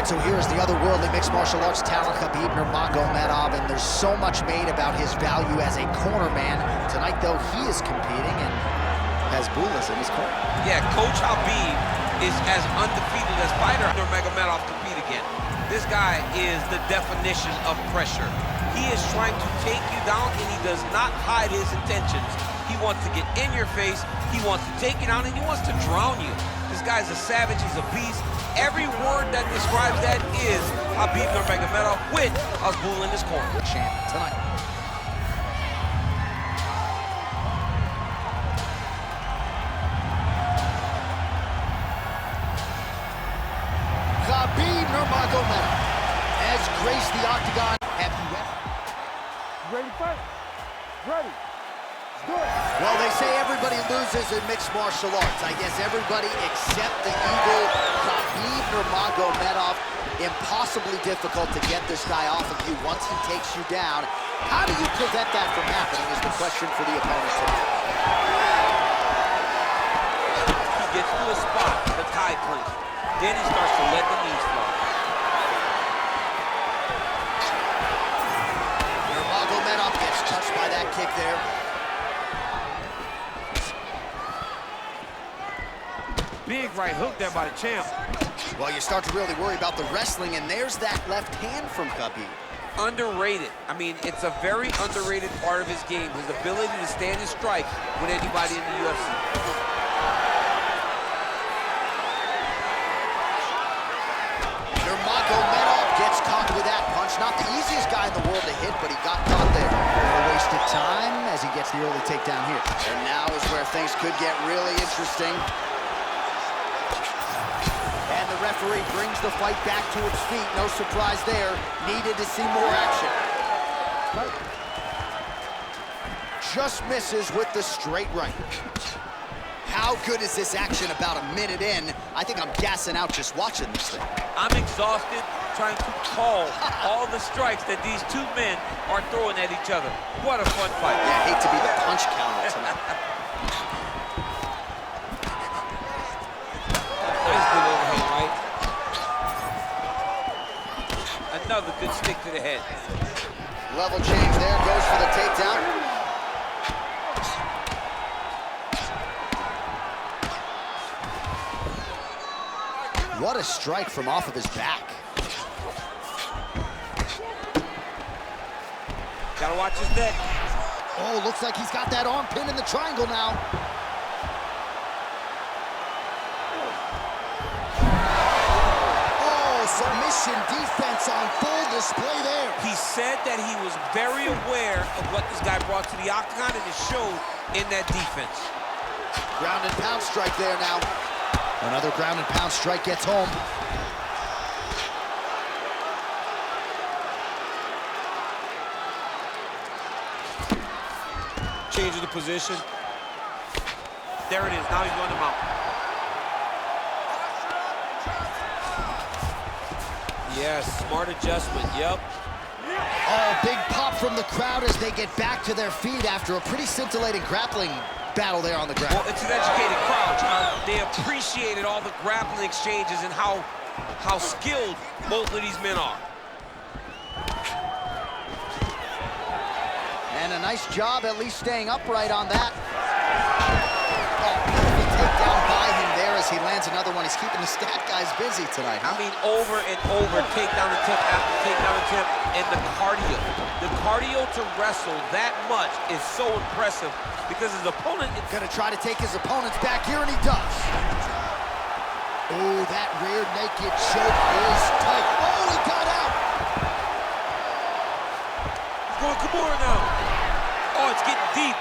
right, so here's the otherworldly mixed martial arts talent, Khabib Nurmagomedov, and there's so much made about his value as a corner man. Tonight, though, he is competing and has Bulas in his corner. Yeah, Coach Habib is as undefeated as fighter Nurmagomedov compete again. This guy is the definition of pressure. He is trying to take you down, and he does not hide his intentions. He wants to get in your face, he wants to take you down, and he wants to drown you. This guy's a savage, he's a beast. Every word that describes that is Khabib Nurmagomedov with Abdul in his corner. Champ tonight. Khabib Nurmagomedov has graced the octagon. Have you ready to fight? Ready. Good. Well, they say everybody loses in mixed martial arts. I guess everybody except the Eagle, Khabib Nurmagomedov. Impossibly difficult to get this guy off of you once he takes you down. How do you prevent that from happening is the question for the opponent tonight. He gets to a spot, the tie clinch. Then he starts to let the knees flow. Nurmagomedov gets touched by that kick there. Big right hook there by the champ. Well, you start to really worry about the wrestling, and there's that left hand from Khabib. Underrated. I mean, it's a very underrated part of his game, his ability to stand and strike with anybody in the UFC. Nurmagomedov gets caught with that punch. Not the easiest guy in the world to hit, but he got caught there. No wasted time as he gets the early takedown here. And now is where things could get really interesting. And the referee brings the fight back to its feet. No surprise there. Needed to see more action. Just misses with the straight right. How good is this action about a minute in? I think I'm gassing out just watching this thing. I'm exhausted trying to call all the strikes that these two men are throwing at each other. What a fun fight. Yeah, I hate to be the punch counter tonight. Nice good overhand right. Another good stick to the head. Level change there, goes for the takedown. What a strike from off of his back. Gotta watch his neck. Oh, looks like he's got that arm pin in the triangle now. Oh, submission defense on full display there. He said that he was very aware of what this guy brought to the octagon, and it showed in that defense. Ground and pound strike there now. Another ground and pound strike gets home. Change of the position. There it is, now he's going to mount. Yes, smart adjustment, yep. Oh, big pop from the crowd as they get back to their feet after a pretty scintillating grappling battle there on the ground. Well, it's an educated crowd. They appreciated all the grappling exchanges and how skilled both of these men are. And a nice job at least staying upright on that. Oh, beautiful takedown by him there as he lands another one. He's keeping the stat guys busy tonight, huh? I mean, over and over, takedown attempt after takedown attempt, and the cardio. The cardio to wrestle that much is so impressive because his opponent is gonna try to take his opponents back here, and he does. Oh, that rear naked choke is tight. Oh, he got out. He's going Kimura now. Oh, it's getting deep.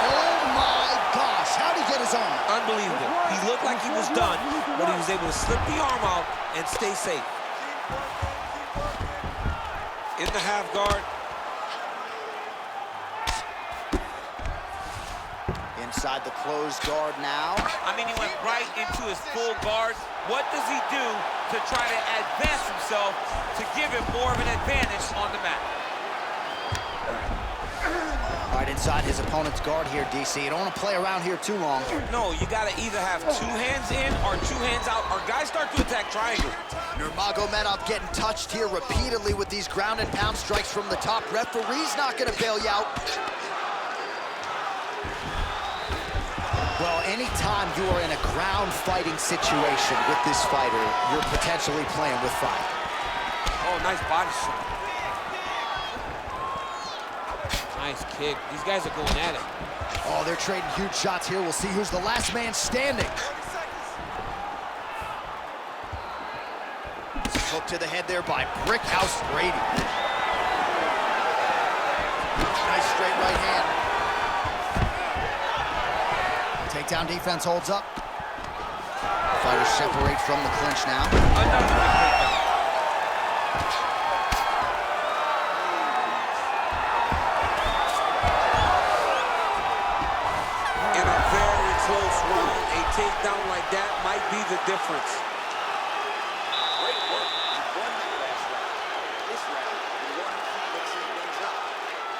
Oh my gosh, how'd he get his arm? Unbelievable. He looked like he was done, but he was able to slip the arm out and stay safe. In the half guard. Inside the closed guard now. I mean, he went right into his full guard. What does he do to try to advance himself to give him more of an advantage on the mat? All Right inside his opponent's guard here, DC. You don't want to play around here too long. No, you got to either have 2 hands in or 2 hands out, or guys start to attack triangle. Nurmagomedov getting touched here repeatedly with these ground and pound strikes from the top. Referee's not going to bail you out. Well, anytime you are in a ground fighting situation with this fighter, you're potentially playing with fire. Oh, nice body shot. Nice kick. These guys are going at it. Oh, they're trading huge shots here. We'll see who's the last man standing. Hook to the head there by Brickhouse Brady. Nice straight right hand. Takedown defense holds up. Fighters separate from the clinch now. Another big takedown. In a very close round, a takedown like that might be the difference. Great work. You won that last round. This round, you want to keep mixing things up.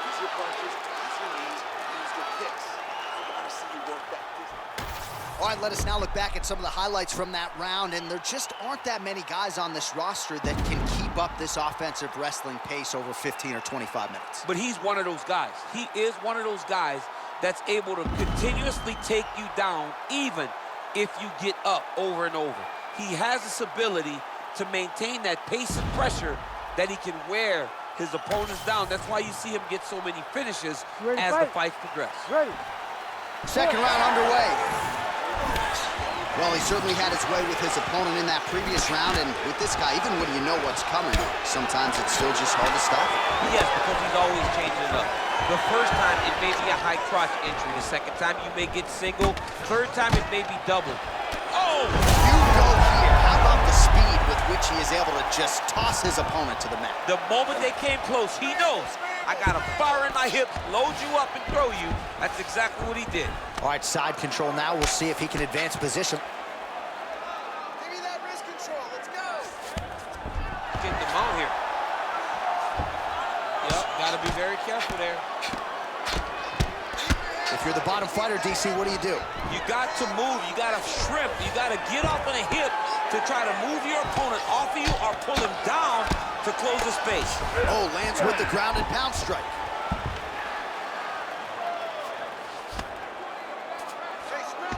Use your punches, use your knees, use your kicks. I want to see you work that distance. All right, let us now look back at some of the highlights from that round, and there just aren't that many guys on this roster that can keep up this offensive wrestling pace over 15 or 25 minutes. But he's one of those guys. He is one of those guys that's able to continuously take you down even if you get up over and over. He has this ability to maintain that pace and pressure that he can wear his opponents down. That's why you see him get so many finishes as the fights progress. Ready. Second round underway. Well, he certainly had his way with his opponent in that previous round, and with this guy, even when you know what's coming, sometimes it's still just hard to stop. Yes, because he's always changing it up. The first time, it may be a high crotch entry. The second time, you may get single. Third time, it may be double. Oh! You go here. How about the speed with which he is able to just toss his opponent to the mat? The moment they came close, he knows, I got a fire in my hips, load you up and throw you. That's exactly what he did. All right, side control now. We'll see if he can advance position. Give me that wrist control. Let's go. Getting them out here. Yep, got to be very careful there. If you're the bottom fighter, DC, what do you do? You got to move. You got to shrimp. You got to get off on a hip to try to move your opponent off of you or pull him down to close the space. Oh, lands with the ground and pound strike.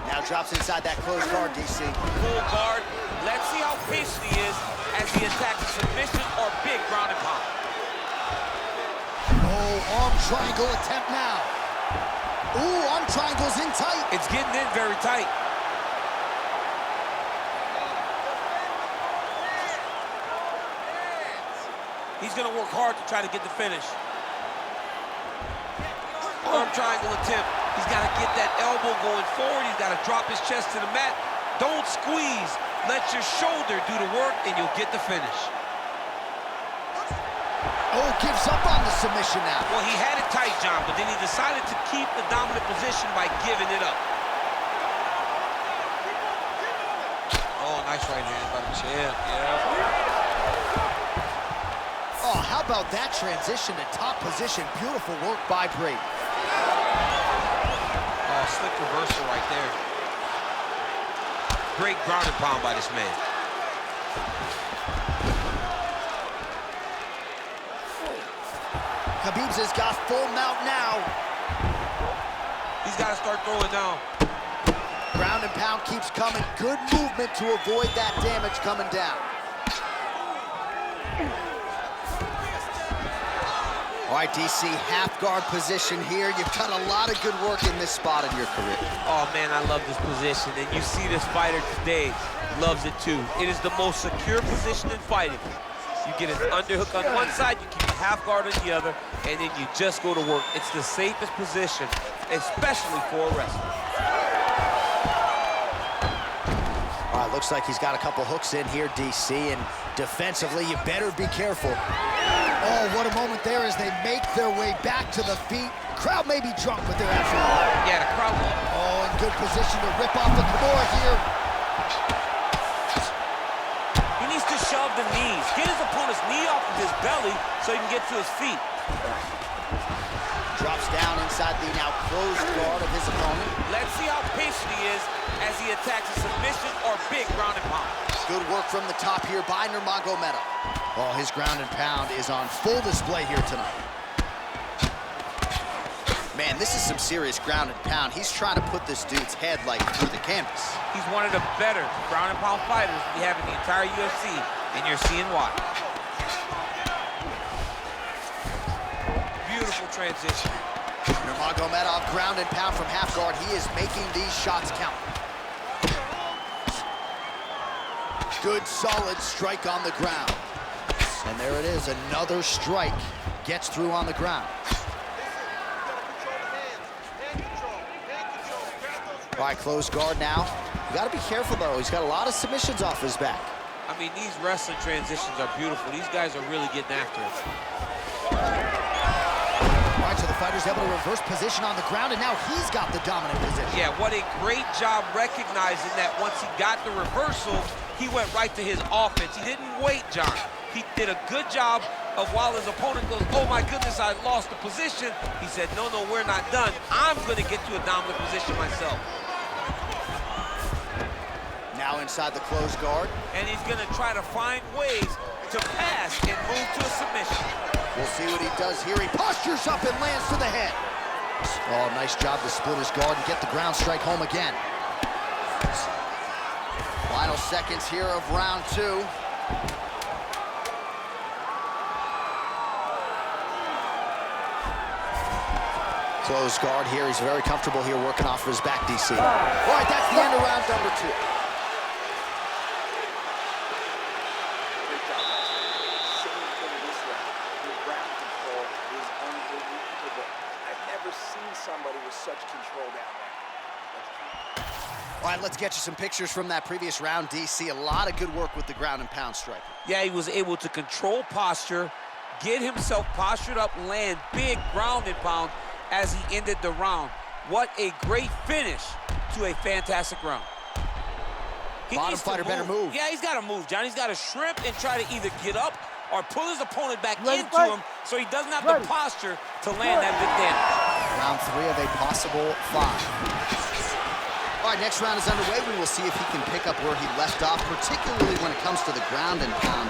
Now drops inside that closed guard, DC. Full guard. Let's see how patient he is as he attacks a submission or big ground and pound. Oh, arm triangle attempt now. Ooh, arm triangle's in tight. It's getting in very tight. He's going to work hard to try to get the finish. Arm triangle attempt. He's got to get that elbow going forward. He's got to drop his chest to the mat. Don't squeeze. Let your shoulder do the work, and you'll get the finish. Oh, gives up on the submission now. Well, he had it tight, John, but then he decided to keep the dominant position by giving it up. Oh, nice right hand by the champ, yeah. Oh, how about that transition to top position? Beautiful work by Brady. Oh, slick reversal right there. Great ground and pound by this man. Khabib's has got full mount now. He's got to start throwing down. Ground and pound keeps coming. Good movement to avoid that damage coming down. All right, DC, half guard position here. You've done a lot of good work in this spot in your career. Oh, man, I love this position. And you see this fighter today loves it, too. It is the most secure position in fighting. You get an underhook on one side, you keep a half guard on the other, and then you just go to work. It's the safest position, especially for a wrestler. All right, looks like he's got a couple hooks in here, DC, and defensively, you better be careful. Oh, what a moment there as they make their way back to the feet. Crowd may be drunk, but they're absolutely. Yeah, the crowd. Oh, in good position to rip off the Kimura here. He needs to shove the knees. Get his opponent's knee off of his belly so he can get to his feet. Drops down inside the now closed guard of his opponent. Let's see how patient he is as he attacks a submission or big ground and pound. Good work from the top here by Nurmagomedov. Oh, his ground and pound is on full display here tonight. Man, this is some serious ground and pound. He's trying to put this dude's head like through the canvas. He's one of the better ground and pound fighters we have in the entire UFC, and you're seeing why. Beautiful transition. Nurmagomedov ground and pound from half guard. He is making these shots count. Good, solid strike on the ground. And there it is, another strike gets through on the ground. All right, closed guard now. You gotta be careful though. He's got a lot of submissions off his back. I mean, these wrestling transitions are beautiful. These guys are really getting after it. All right, so the fighter's able to reverse position on the ground, and now he's got the dominant position. Yeah, what a great job recognizing that once he got the reversal, he went right to his offense. He didn't wait, John. He did a good job of while his opponent goes, oh my goodness, I lost the position. He said, no, we're not done. I'm gonna get to a dominant position myself. Now inside the closed guard. And he's gonna try to find ways to pass and move to a submission. We'll see what he does here. He postures up and lands to the head. Oh, nice job to split his guard and get the ground strike home again. Final seconds here of round two. Closed guard here. He's very comfortable here working off of his back, DC. All right, that's the end of round number two. Great job, guys. Same thing this round. Your ground control is unbelievable. I've never seen somebody with such control down there. All right, let's get you some pictures from that previous round, DC. A lot of good work with the ground and pound striker. Yeah, he was able to control posture, get himself postured up, land big ground and pound as he ended the round. What a great finish to a fantastic round. He Bottom needs to fighter better move. Yeah, he's got to move, John. He's got to shrimp and try to either get up or pull his opponent back Ready, into fight. him so he doesn't have Ready. the posture to land that big damage. Round three of a possible 5. All right, next round is underway. We will see if he can pick up where he left off, particularly when it comes to the ground and pound.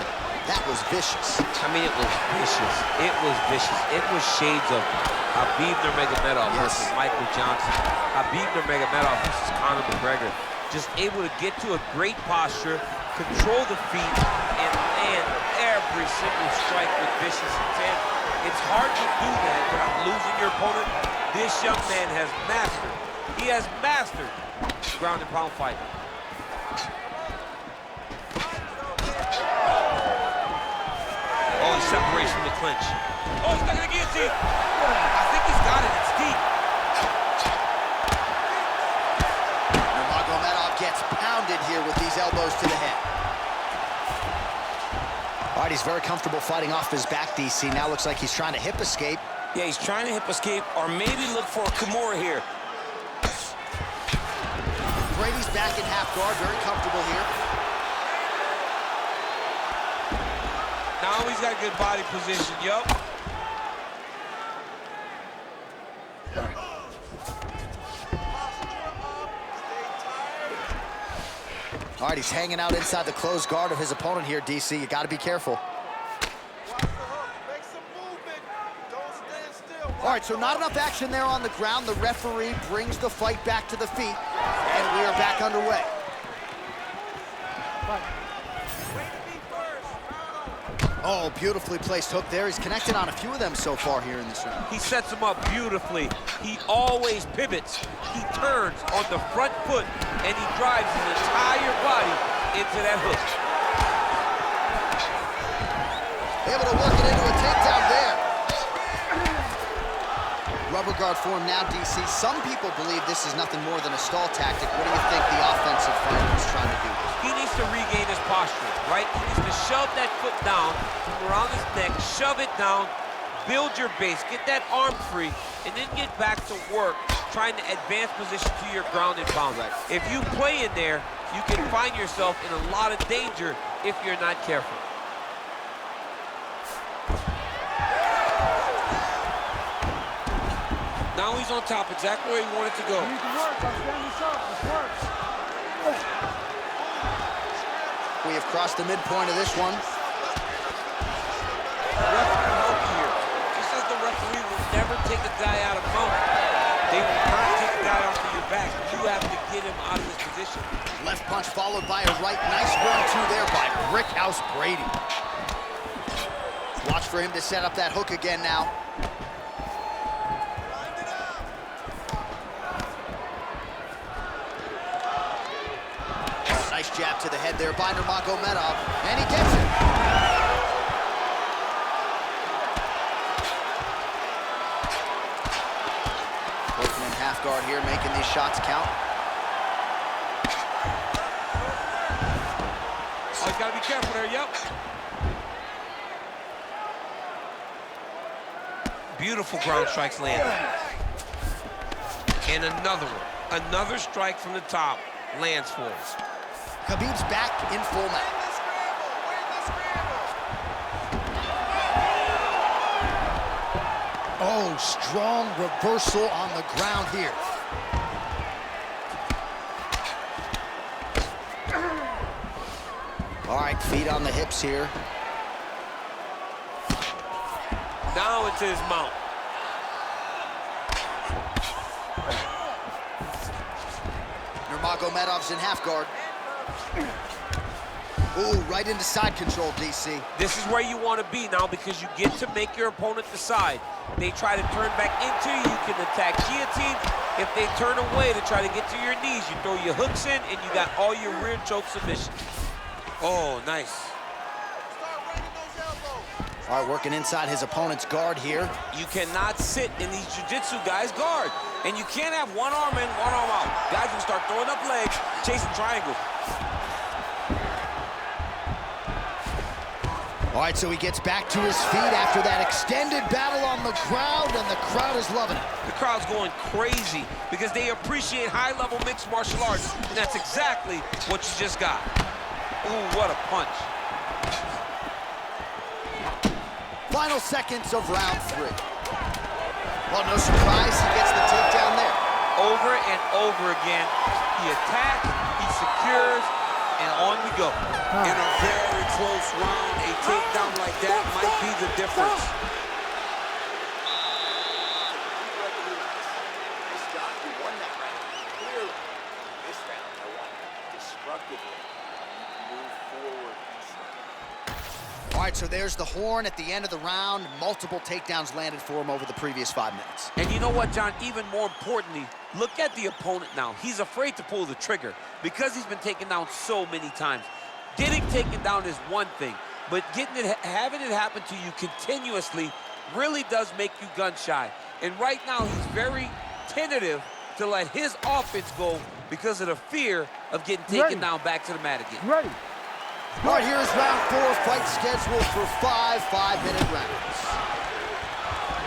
That was vicious. I mean, it was vicious. It was vicious. It was shades of Khabib Nurmagomedov versus Michael Johnson. Khabib Nurmagomedov versus Conor McGregor. Just able to get to a great posture, control the feet, and land every single strike with vicious intent. It's hard to do that without losing your opponent. This young man has mastered. He has mastered ground and pound fight. Oh, he separates from the clinch. Oh, he's stuck in the guillotine. I think he's got it. It's deep. Nurmagomedov gets pounded here with these elbows to the head. All right, he's very comfortable fighting off his back, DC. Now looks like he's trying to hip escape. Yeah, he's trying to hip escape or maybe look for a Kimura here. Brady's back in half guard, very comfortable here. Now he's got good body position, yup. All right, he's hanging out inside the closed guard of his opponent here, DC. You got to be careful. All right, so not enough action there on the ground. The referee brings the fight back to the feet, and we are back underway. Oh, beautifully placed hook there. He's connected on a few of them so far here in this round. He sets him up beautifully. He always pivots. He turns on the front foot, and he drives his entire body into that hook. Able to work it into a takedown there. Rubber guard form now, DC. Some people believe this is nothing more than a stall tactic. What do you think the offensive fighter is trying to do? He needs to regain his posture, right? He needs to shove that foot down from around his neck, shove it down, build your base, get that arm free, and then get back to work trying to advance position to your ground and pound. Right. If you play in there, you can find yourself in a lot of danger if you're not careful. on top, exactly where he wanted to go. You need to work. I'm standing sharp. Let's work. We have crossed the midpoint of this one. Referee help here. Just as the referee will never take a guy out of mount, they will not take a guy off of your back. You have to get him out of this position. Left punch followed by a right. Nice 1-2 there by Brickhouse Brady. Watch for him to set up that hook again now. Nice jab to the head there by Nurmagomedov, and he gets it. Working in half guard here, making these shots count. Oh, he's got to be careful there, yep. Beautiful ground strikes landed. And another one. Another strike from the top lands for us. Khabib's back in full mount. Oh, strong reversal on the ground here. All right, feet on the hips here. Now into his mount. Nurmagomedov's in half guard. Ooh, right into side control, DC. This is where you want to be now because you get to make your opponent decide. They try to turn back into you, you can attack guillotine. If they turn away to try to get to your knees, you throw your hooks in and you got all your rear choke submissions. Oh, nice. All right, working inside his opponent's guard here. You cannot sit in these jiu-jitsu guys' guard. And you can't have one arm in, one arm out. Guys will start throwing up legs, chasing triangles. All right, so he gets back to his feet after that extended battle on the ground, and the crowd is loving it. The crowd's going crazy because they appreciate high-level mixed martial arts, and that's exactly what you just got. Ooh, what a punch. Final seconds of round 3. Well, no surprise, he gets the takedown there. Over and over again, he attacks, he secures, and on we go. In a very close round, a takedown like that might be the difference. This guy who won that round, clearly, this round, I want destructively move forward easily. All right, so there's the horn at the end of the round. Multiple takedowns landed for him over the previous 5 minutes. And you know what, John? Even more importantly, look at the opponent now. He's afraid to pull the trigger because he's been taken down so many times. Getting taken down is one thing, but having it happen to you continuously really does make you gun shy. And right now, he's very tentative to let his offense go because of the fear of getting taken down back to the mat again. Ready. All right, here's round 4, fight scheduled for 5 5-minute rounds.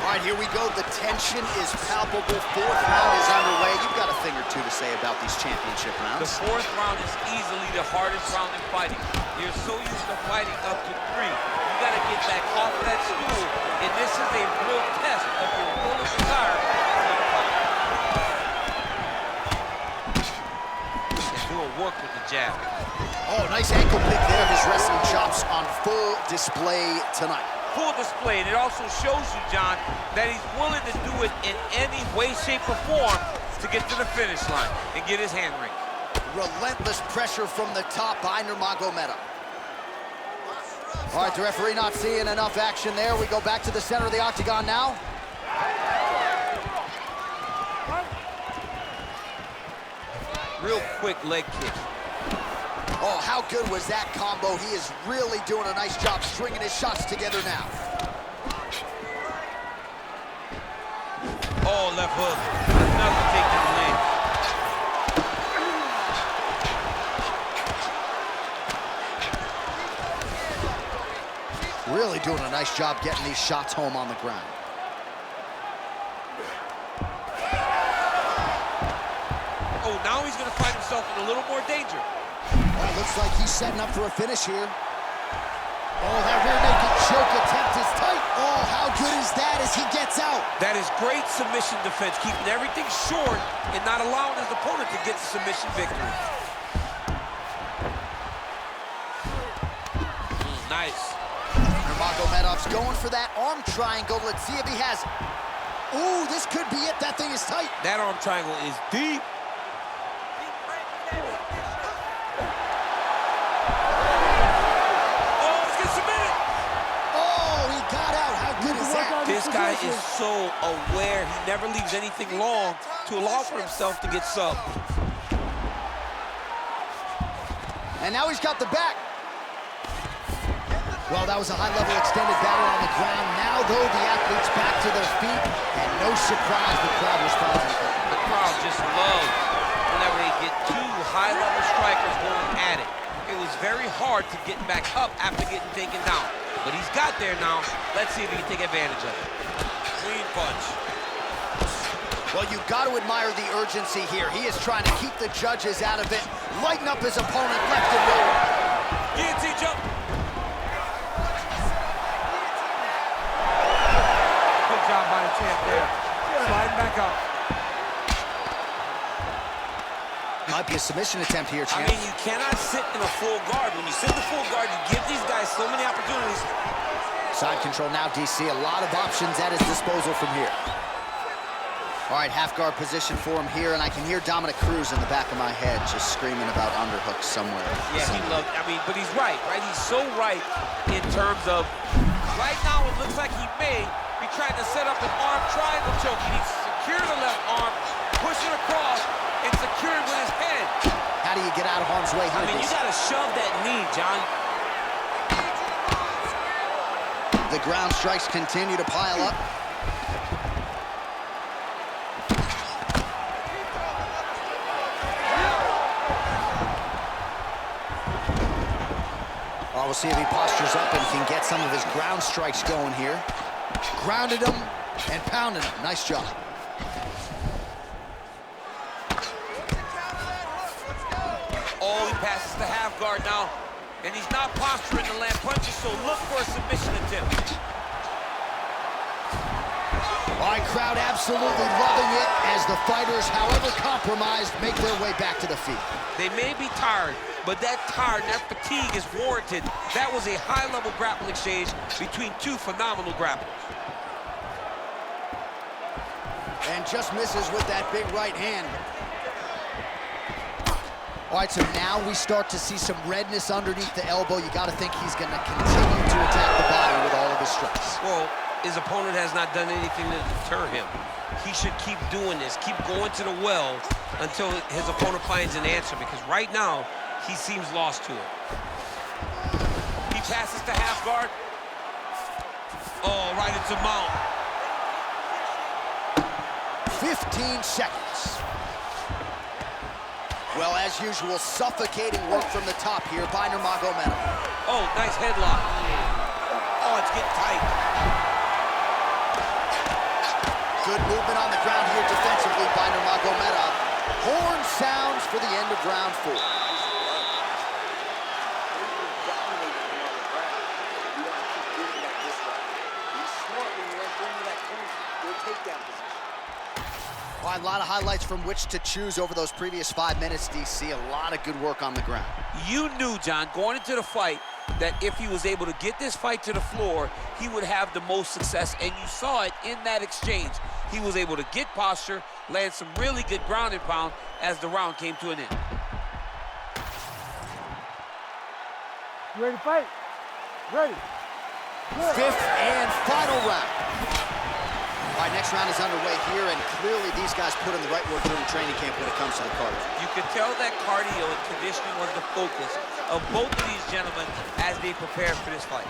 All right, here we go. The tension is palpable. 4th round is underway. You've got a thing or two to say about these championship The rounds. 4th round is easily the hardest round in fighting. You're so used to fighting up to 3. You got to get back off of that stool, and this is a real test of your will and desire to fight. And doing work with the jab. Oh, nice ankle pick there. His wrestling chops on full display tonight. Full display, and it also shows you, John, that he's willing to do it in any way, shape, or form to get to the finish line and get his hand ring. Relentless pressure from the top by Nurmagomedov. All right, the referee not seeing enough action there. We go back to the center of the octagon now. Real quick leg kick. Oh, how good was that combo? He is really doing a nice job stringing his shots together now. Oh, left hook. Another take to the leg. Really doing a nice job getting these shots home on the ground. Oh, now he's going to find himself in a little more danger. Well, looks like he's setting up for a finish here. Oh, that rear naked choke attempt is tight. Oh, how good is that as he gets out? That is great submission defense, keeping everything short and not allowing his opponent to get the submission victory. Nice. Nurmagomedov's going for that arm triangle. Let's see if he has it. Ooh, this could be it. That thing is tight. That arm triangle is deep. Oh, let's get submitted. Oh, he got out. How good is that? This guy is so aware. He never leaves anything long to allow for himself to get subbed. And now he's got the back. Well, that was a high-level extended battle on the ground. Now, though, the athletes back to their feet, and no surprise, the crowd responds. The crowd just loves whenever they get two high-level strikers going at it. It was very hard to get back up after getting taken down. But he's got there now. Let's see if he can take advantage of it. Clean punch. Well, you've got to admire the urgency here. He is trying to keep the judges out of it, lighten up his opponent left and right. Guillotine jump. Good job by the champ there. Sliding back up. Might be a submission attempt here, champ. I mean, you cannot sit in a full guard. When you sit in the full guard, you give these guys so many opportunities. Side control now, DC. A lot of options at his disposal from here. All right, half guard position for him here, and I can hear Dominic Cruz in the back of my head just screaming about underhooks somewhere. Yeah, he loved, I mean, but he's right? He's so right in terms of, right now it looks like he may be trying to set up an arm triangle choke. He needs to secure the left arm, push it across, and secure it with his head. How do you get out of harm's way here? I mean, you gotta shove that knee, John. The ground strikes continue to pile up. We'll see if he postures up and can get some of his ground strikes going here. Grounded him and pounded him. Nice job. Oh, he passes the half guard now. And he's not posturing to land punches, so look for a submission attempt. All right, crowd absolutely loving it as the fighters, however compromised, make their way back to the feet. They may be tired, but that tired, that fatigue is warranted. That was a high-level grappling exchange between two phenomenal grapplers. And just misses with that big right hand. All right, so now we start to see some redness underneath the elbow. You got to think he's going to continue to attack the body with all of his strikes. Well, his opponent has not done anything to deter him. He should keep doing this, keep going to the well until his opponent finds an answer, because right now, he seems lost to it. He passes the half guard. Oh, right into mount. 15 seconds. Well, as usual, suffocating work from the top here by Nurmagomedov. Oh, nice headlock. Oh, it's getting tight. Good movement on the ground here defensively by Nurmagomedov. Horn sounds for the end of round 4. Well, a lot of highlights from which to choose over those previous 5 minutes, DC. A lot of good work on the ground. You knew, John, going into the fight, that if he was able to get this fight to the floor, he would have the most success, and you saw it in that exchange. He was able to get posture, land some really good ground and pound as the round came to an end. You ready to fight? Ready. Good. 5th and final round. All right, next round is underway here, and clearly these guys put in the right work during training camp when it comes to the cardio. You could tell that cardio and conditioning was the focus of both of these gentlemen as they prepared for this fight.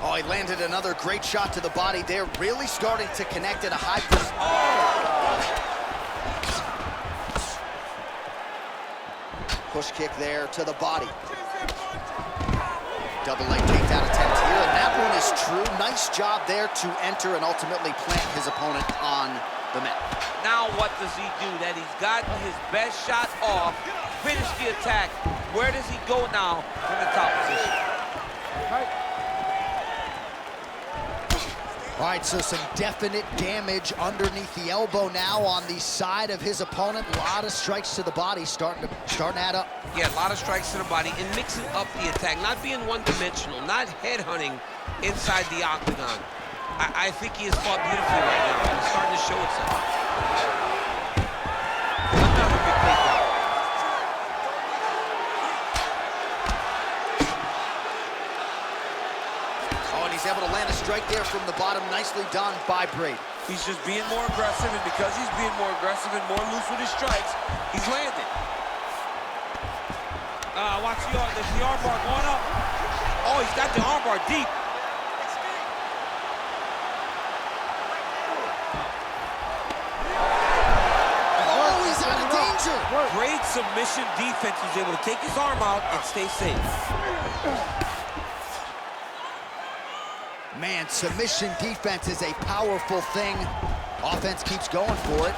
Oh, he landed another great shot to the body there, really starting to connect at a high percent. Oh! Push kick there to the body. Double leg takedown attempt here, and that one is true. Nice job there to enter and ultimately plant his opponent on the mat. Now what does he do? That he's gotten his best shot off, finished the attack. Where does he go now from the top position? Right. All right, so some definite damage underneath the elbow now on the side of his opponent. A lot of strikes to the body starting to add up. Yeah, a lot of strikes to the body and mixing up the attack, not being one-dimensional, not headhunting inside the octagon. I think he has fought beautifully right now. It's starting to show itself. Another big takedown. Oh, and he's able to land a strike there from the bottom. Nicely done by Brady. He's just being more aggressive, and because he's being more aggressive and more loose with his strikes, he's landing. Watch the arm bar going up. Oh, he's got the arm bar deep. Oh, he's out of danger. Great submission defense. He's able to take his arm out and stay safe. Man, submission defense is a powerful thing. Offense keeps going for it.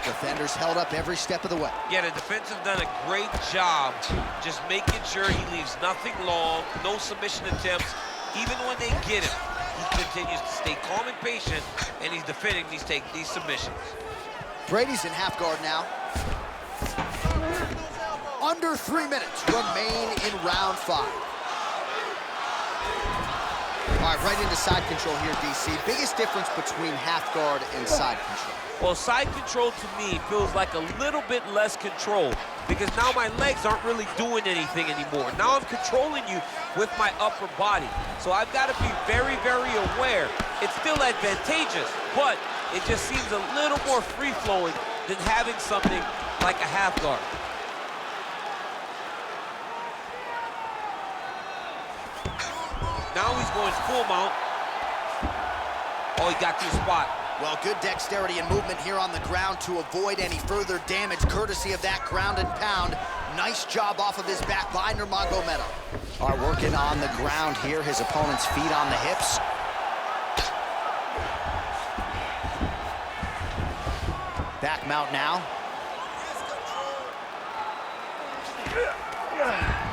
Defenders held up every step of the way. Yeah, the defense have done a great job just making sure he leaves nothing long, no submission attempts. Even when they get him, he continues to stay calm and patient, and he's defending these submissions. Brady's in half guard now. Under 3 minutes remain in round 5. All right, right into side control here, DC. Biggest difference between half guard and side control? Well, side control to me feels like a little bit less control because now my legs aren't really doing anything anymore. Now I'm controlling you with my upper body. So I've got to be very, very aware. It's still advantageous, but it just seems a little more free-flowing than having something like a half guard. Now he's going full mount. Oh, he got to the spot. Well, good dexterity and movement here on the ground to avoid any further damage, courtesy of that ground and pound. Nice job off of his back by Nurmagomedov. All right, working on the ground here, his opponent's feet on the hips. Back mount now.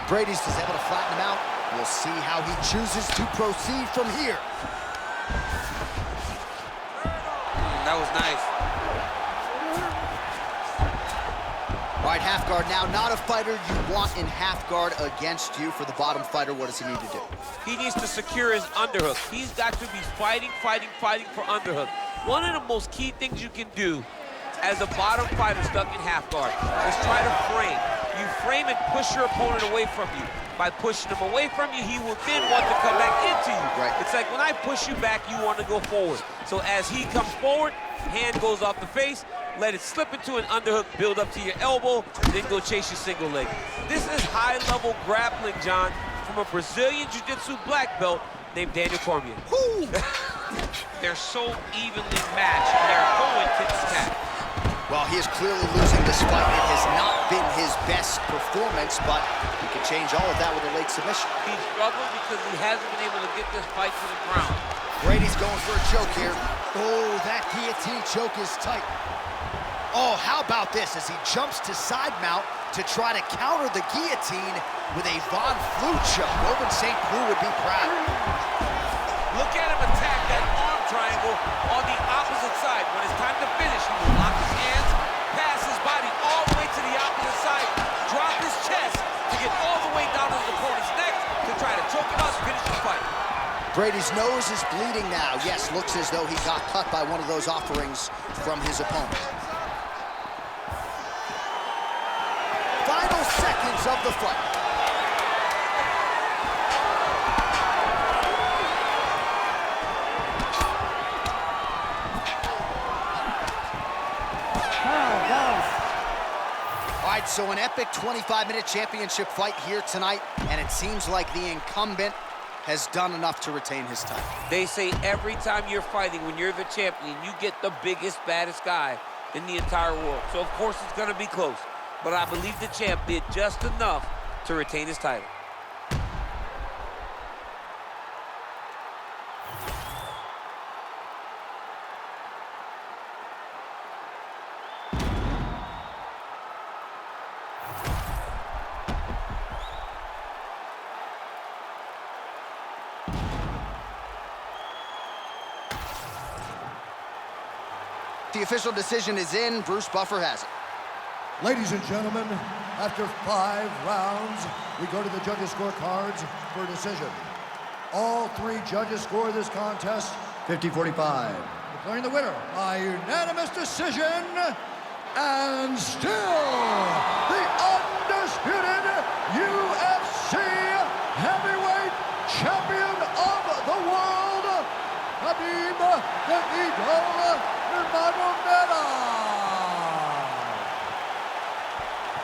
Brady's just able to flatten him out. We'll see how he chooses to proceed from here. That was nice. All right, half guard now. Not a fighter you want in half guard against you. For the bottom fighter, what does he need to do? He needs to secure his underhook. He's got to be fighting for underhook. One of the most key things you can do as a bottom fighter stuck in half guard is try to frame. You frame and push your opponent away from you. By pushing him away from you, he will then want to come back into you. Right. It's like when I push you back, you want to go forward. So as he comes forward, hand goes off the face, let it slip into an underhook, build up to your elbow, then go chase your single leg. This is high-level grappling, John, from a Brazilian Jiu-Jitsu black belt named Daniel Cormier. They're so evenly matched, and they're going tit-for-tat. Well, he is clearly losing this fight. It has not been his best performance, but he can change all of that with a late submission. He's struggling because he hasn't been able to get this fight to the ground. Brady's going for a choke here. Oh, that guillotine choke is tight. Oh, how about this as he jumps to side mount to try to counter the guillotine with a Von Flue choke. Robin St. Cloud would be proud. Look at him attack that arm triangle on the opposite side. When it's time to finish, he will lock his hands, pass his body all the way to the opposite side, drop his chest to get all the way down to his opponent's neck to try to choke him out and finish the fight. Brady's nose is bleeding now. Yes, looks as though he got cut by one of those offerings from his opponent. Final seconds of the fight. All right, so an epic 25-minute championship fight here tonight, and it seems like the incumbent has done enough to retain his title. They say every time you're fighting, when you're the champion, you get the biggest, baddest guy in the entire world. So, of course, it's going to be close. But I believe the champ did just enough to retain his title. The official decision is in. Bruce Buffer has it. Ladies and gentlemen, after 5 rounds, we go to the judges' scorecards for a decision. All 3 judges score this contest 50-45. Declaring the winner by unanimous decision, and still the undisputed UFC heavyweight champion of the world, Khabib Nurmagomedov.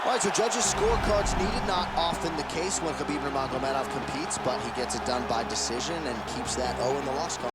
All right, so judges' scorecards needed. Not often the case when Khabib Nurmagomedov competes, but he gets it done by decision and keeps that O in the loss column.